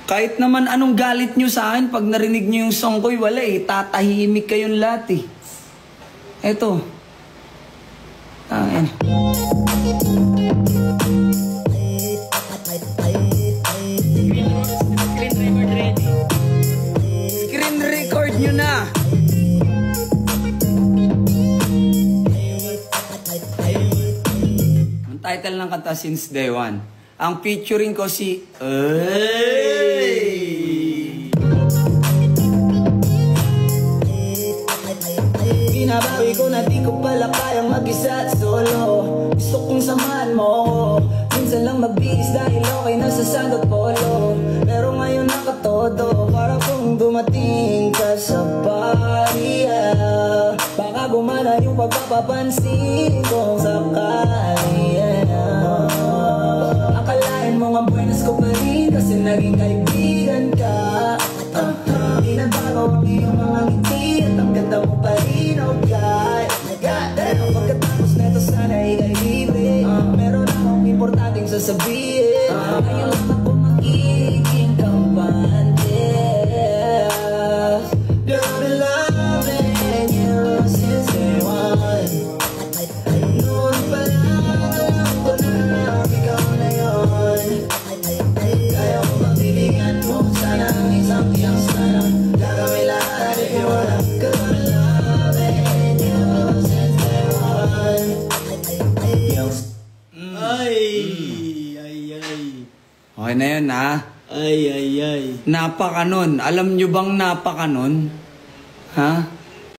Kahit naman anong galit nyo sa akin, pag narinig nyo yung song ko'y wala eh. Tatahimik kayong lahat eh. Eto. Screen record nyo na. Ang title ng kanta Since Day One. Ang featuring ko si Binabawi ko na di ko pala kayang mag-isa at solo. Gusto kong samahan mo ako. Minsan lang magbihis dahil okay na sa sandot polo. Pero ngayon nakatodo, para kung dumating ka sa party, baka gumana yung pagpapapansin kong sakali. Akalain mo nga buenas ko pa rin kasi naging kaibigan ka. Di nagbago ang iyong mga ngiti at ang ganda mo pa rin, oh God. My God, pagkatapos neto sana ikay libre. Meron akong importanteng sasabihin. Ngayon lang ako magiging kampante. Girl, I've been loving you since day one. Noon pa lang alam ko na ikaw na yun. Kaya ko magbibigyan mo sana ang isang tiyang sana. Gagawin lahat if you wanna. Girl, I've been loving you since day one. Okay na yun, ha? Ay. Napaka nun. Alam nyo bang napaka nun? Ha?